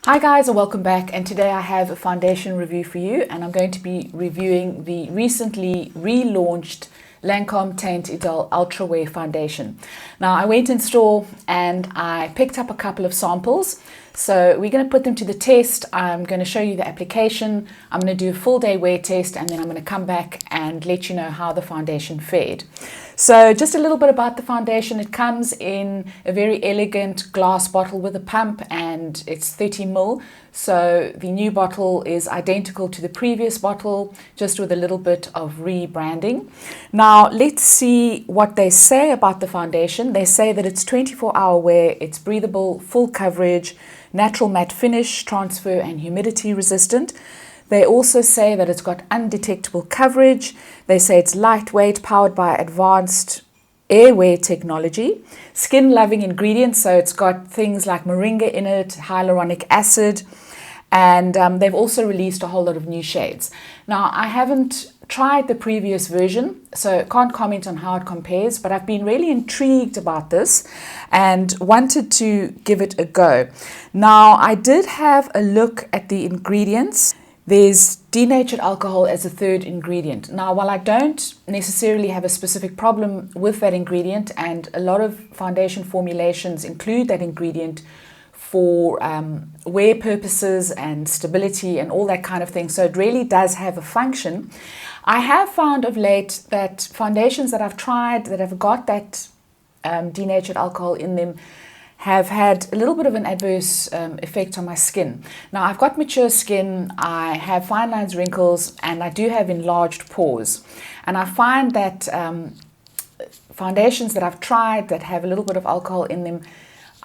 Hi guys, and welcome back, and today I have a foundation review for you, and I'm going to be reviewing the recently relaunched Lancome Teint Idole Ultra Wear Foundation. Now I went in store and I picked up a couple of samples, so we're going to put them to the test. I'm going to show you the application, I'm going to do a full day wear test, and then I'm going to come back and let you know how the foundation fared. So just a little bit about the foundation. It comes in a very elegant glass bottle with a pump, and it's 30 ml. So the new bottle is identical to the previous bottle, just with a little bit of rebranding. Now let's see what they say about the foundation. They say that it's 24-hour wear, it's breathable, full coverage, natural matte finish, transfer and humidity resistant. They also say that it's got undetectable coverage. They say it's lightweight, powered by advanced airwear technology, skin-loving ingredients. So it's got things like moringa in it, hyaluronic acid, and they've also released a whole lot of new shades. Now, I haven't tried the previous version, so can't comment on how it compares, but I've been really intrigued about this and wanted to give it a go. Now, I did have a look at the ingredients. There's denatured alcohol as a third ingredient. Now, while I don't necessarily have a specific problem with that ingredient, and a lot of foundation formulations include that ingredient for wear purposes and stability and all that kind of thing, so it really does have a function, I have found of late that foundations that I've tried that have got that denatured alcohol in them have had a little bit of an adverse effect on my skin. Now, I've got mature skin, I have fine lines, wrinkles, and I do have enlarged pores. And I find that foundations that I've tried that have a little bit of alcohol in them,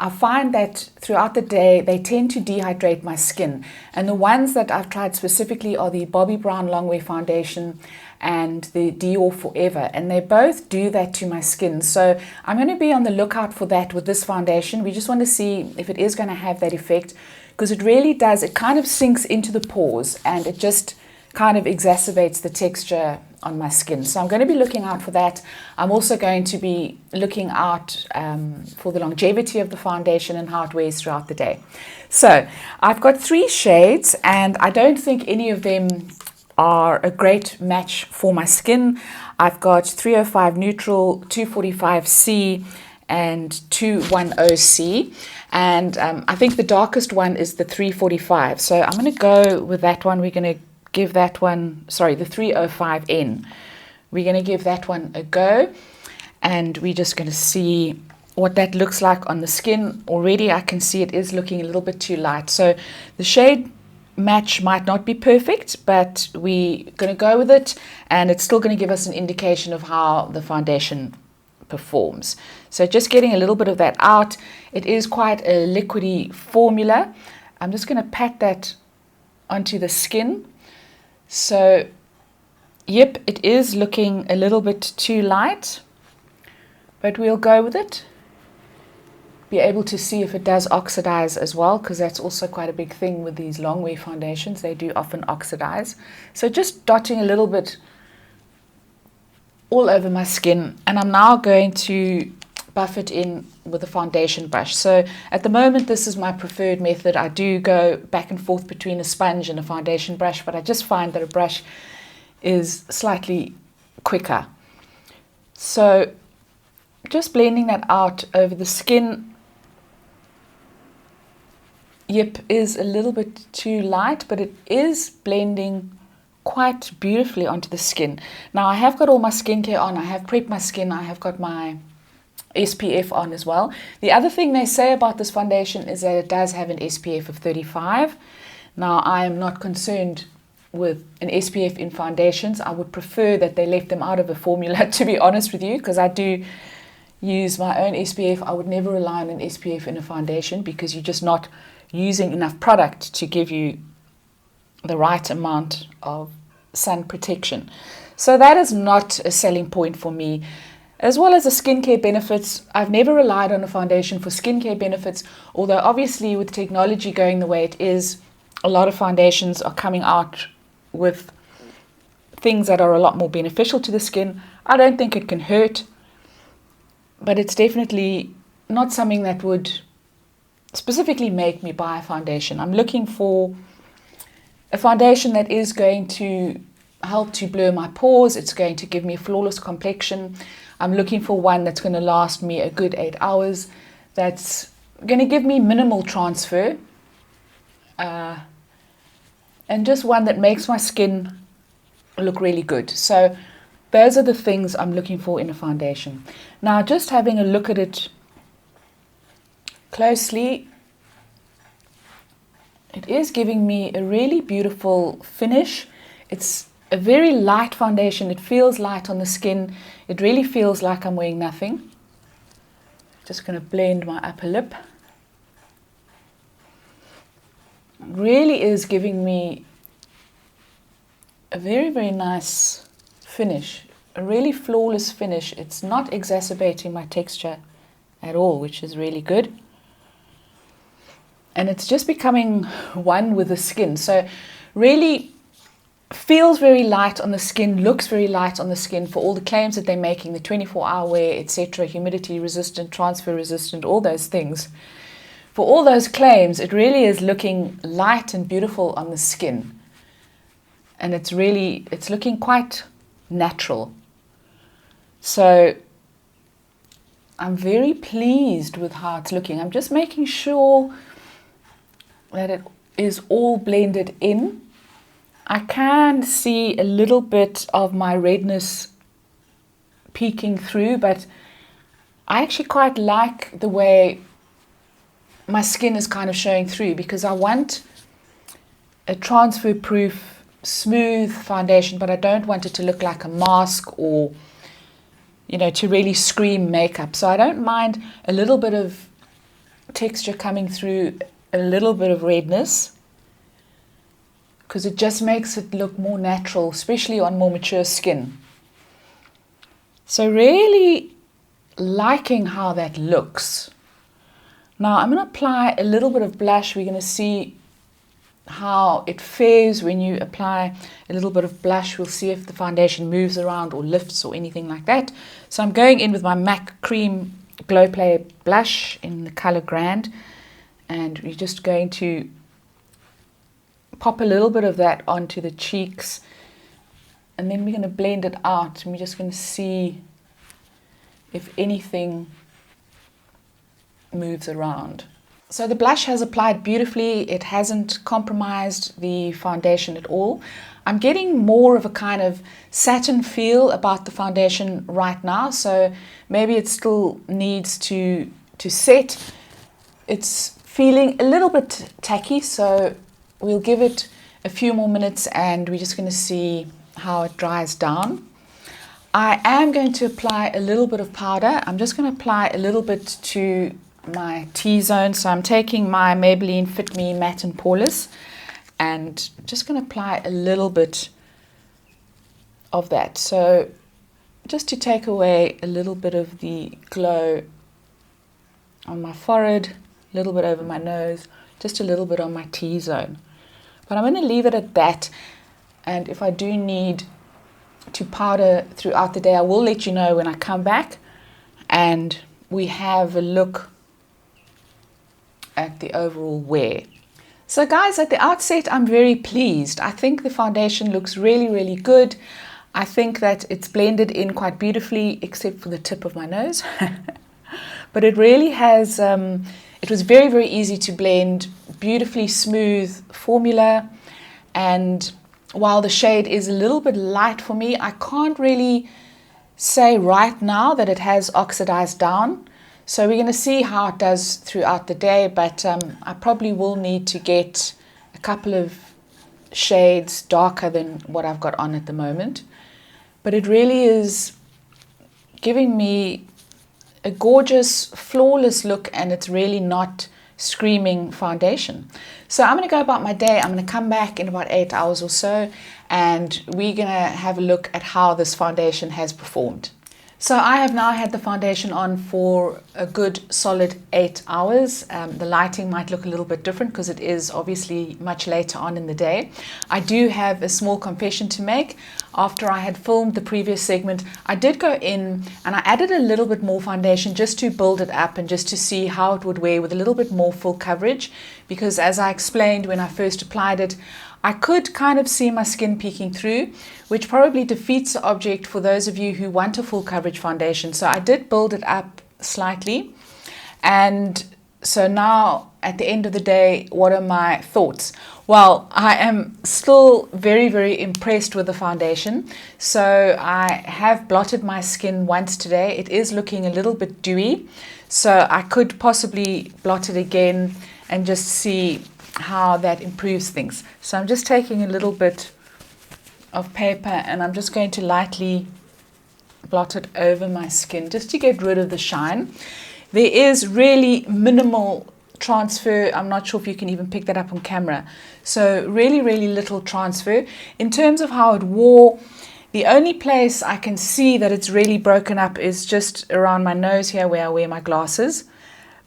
I find that throughout the day, they tend to dehydrate my skin. And the ones that I've tried specifically are the Bobbi Brown Longwear Foundation and the Dior Forever, and they both do that to my skin. So I'm going to be on the lookout for that with this foundation. We just want to see if it is going to have that effect, because it really does. It kind of sinks into the pores and it just kind of exacerbates the texture on my skin. So I'm going to be looking out for that. I'm also going to be looking out for the longevity of the foundation and how it wears throughout the day. So I've got 3 shades, and I don't think any of them are a great match for my skin. I've got 305 Neutral, 245C, and 210C. And I think the darkest one is the 345. So I'm going to go with that one. We're going to give that one, sorry, the 305N. We're going to give that one a go, and we're just going to see what that looks like on the skin. Already I can see it is looking a little bit too light. So the shade match might not be perfect, but we're going to go with it, and it's still going to give us an indication of how the foundation performs. So just getting a little bit of that out. It is quite a liquidy formula. I'm just going to pat that onto the skin. So yep, it is looking a little bit too light, but we'll go with it. Be able to see if it does oxidize as well, because that's also quite a big thing with these long wear foundations. They do often oxidize. So just dotting a little bit all over my skin, and I'm now going to buff it in with a foundation brush. So at the moment, this is my preferred method. I do go back and forth between a sponge and a foundation brush, but I just find that a brush is slightly quicker. So just blending that out over the skin. Yep, is a little bit too light, but it is blending quite beautifully onto the skin. Now I have got all my skincare on. I have prepped my skin. I have got my SPF on as well. The other thing they say about this foundation is that it does have an SPF of 35. Now I am not concerned with an SPF in foundations. I would prefer that they left them out of a formula, to be honest with you, because I do use my own SPF. I would never rely on an SPF in a foundation, because you're just not using enough product to give you the right amount of sun protection. So that is not a selling point for me. As well as the skincare benefits, I've never relied on a foundation for skincare benefits, although obviously with technology going the way it is, a lot of foundations are coming out with things that are a lot more beneficial to the skin. I don't think it can hurt, but it's definitely not something that would specifically make me buy a foundation. I'm looking for a foundation that is going to help to blur my pores. It's going to give me a flawless complexion. I'm looking for one that's going to last me a good 8 hours, that's going to give me minimal transfer, and just one that makes my skin look really good. So those are the things I'm looking for in a foundation. Now, just having a look at it closely, it is giving me a really beautiful finish. It's a very light foundation. It feels light on the skin. It really feels like I'm wearing nothing. Just going to blend my upper lip. Really is giving me a very, very nice finish. A really flawless finish. It's not exacerbating my texture at all, which is really good. And it's just becoming one with the skin. So really feels very light on the skin, looks very light on the skin for all the claims that they're making, the 24-hour wear, etc., humidity resistant, transfer resistant, all those things. For all those claims, it really is looking light and beautiful on the skin. And it's looking quite natural. So I'm very pleased with how it's looking. I'm just making sure that it is all blended in. I can see a little bit of my redness peeking through, but I actually quite like the way my skin is kind of showing through, because I want a transfer proof, smooth foundation, but I don't want it to look like a mask or, to really scream makeup. So I don't mind a little bit of texture coming through, a little bit of redness, because it just makes it look more natural, especially on more mature skin. So really liking how that looks. Now I'm going to apply a little bit of blush. We're going to see how it fares when you apply a little bit of blush. We'll see if the foundation moves around or lifts or anything like that. So I'm going in with my MAC Cream Glow Play blush in the color Grand, and we're just going to pop a little bit of that onto the cheeks, and then we're going to blend it out, and we're just going to see if anything moves around. So the blush has applied beautifully. It hasn't compromised the foundation at all. I'm getting more of a kind of satin feel about the foundation right now, so maybe it still needs to set. It's feeling a little bit tacky, so we'll give it a few more minutes and we're just going to see how it dries down. I am going to apply a little bit of powder. I'm just going to apply a little bit to my T-zone. So I'm taking my Maybelline Fit Me Matte and Poreless and just going to apply a little bit of that. So just to take away a little bit of the glow on my forehead, a little bit over my nose, just a little bit on my T-zone. But I'm going to leave it at that, and if I do need to powder throughout the day, I will let you know when I come back and we have a look at the overall wear. So guys, at the outset, I'm very pleased. I think the foundation looks really, really good. I think that it's blended in quite beautifully, except for the tip of my nose. But it really has, it was very, very easy to blend, beautifully smooth formula. And while the shade is a little bit light for me, I can't really say right now that it has oxidized down. So we're going to see how it does throughout the day, but I probably will need to get a couple of shades darker than what I've got on at the moment. But it really is giving me a gorgeous, flawless look, and it's really not screaming foundation. So I'm going to go about my day. I'm going to come back in about 8 hours or so, and we're going to have a look at how this foundation has performed. So I have now had the foundation on for a good solid 8 hours. The lighting might look a little bit different because it is obviously much later on in the day. I do have a small confession to make. after I had filmed the previous segment, I did go in and I added a little bit more foundation just to build it up and just to see how it would wear with a little bit more full coverage, because as I explained when I first applied it, I could kind of see my skin peeking through, which probably defeats the object for those of you who want a full coverage foundation. So I did build it up slightly. And so now at the end of the day, what are my thoughts? Well, I am still very, very impressed with the foundation. So I have blotted my skin once today. It is looking a little bit dewy. So I could possibly blot it again and just see how that improves things. So I'm just taking a little bit of paper and I'm just going to lightly blot it over my skin just to get rid of the shine. There is really minimal transfer. I'm not sure if you can even pick that up on camera. So really, really little transfer. In terms of how it wore, the only place I can see that it's really broken up is just around my nose here where I wear my glasses.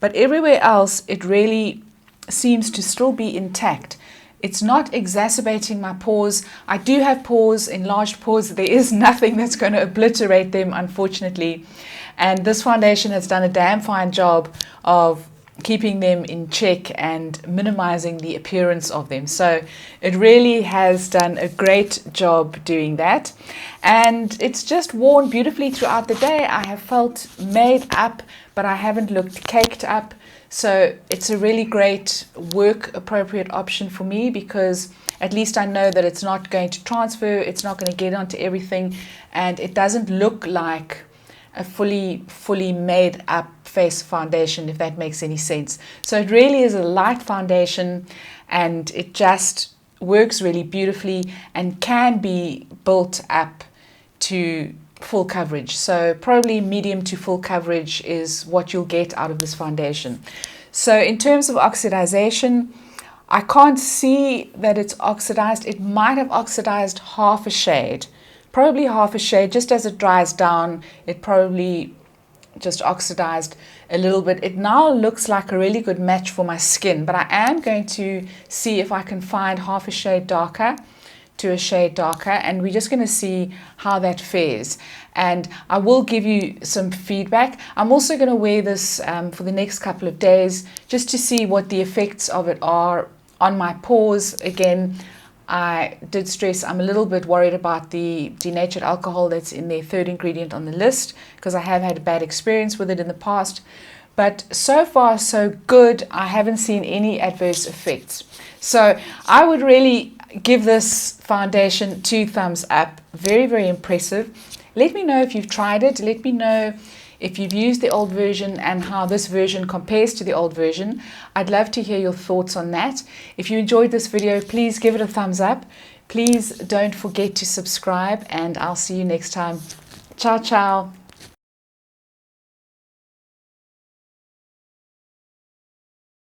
But everywhere else, it really seems to still be intact. It's not exacerbating my pores. I do have pores, enlarged pores. There is nothing that's going to obliterate them, unfortunately. And this foundation has done a damn fine job of keeping them in check and minimizing the appearance of them. So it really has done a great job doing that. And it's just worn beautifully throughout the day. I have felt made up, but I haven't looked caked up. So it's a really great work appropriate option for me, because at least I know that it's not going to transfer, it's not going to get onto everything, and it doesn't look like a fully made up face foundation, if that makes any sense. So it really is a light foundation, and it just works really beautifully and can be built up to full coverage. So probably medium to full coverage is what you'll get out of this foundation. So in terms of oxidization, I can't see that it's oxidized. It might have oxidized half a shade, probably half a shade. Just as it dries down, it probably just oxidized a little bit. It now looks like a really good match for my skin, but I am going to see if I can find half a shade darker to a shade darker, and we're just going to see how that fares, and I will give you some feedback. I'm also going to wear this for the next couple of days just to see what the effects of it are on my pores. Again, I did stress I'm a little bit worried about the denatured alcohol that's in their third ingredient on the list, because I have had a bad experience with it in the past. But so far so good. I haven't seen any adverse effects. So I would really give this foundation 2 thumbs up. Very, very impressive. Let me know if you've tried it. Let me know if you've used the old version and how this version compares to the old version. I'd love to hear your thoughts on that. If you enjoyed this video, please give it a thumbs up. Please don't forget to subscribe, and I'll see you next time. Ciao, ciao.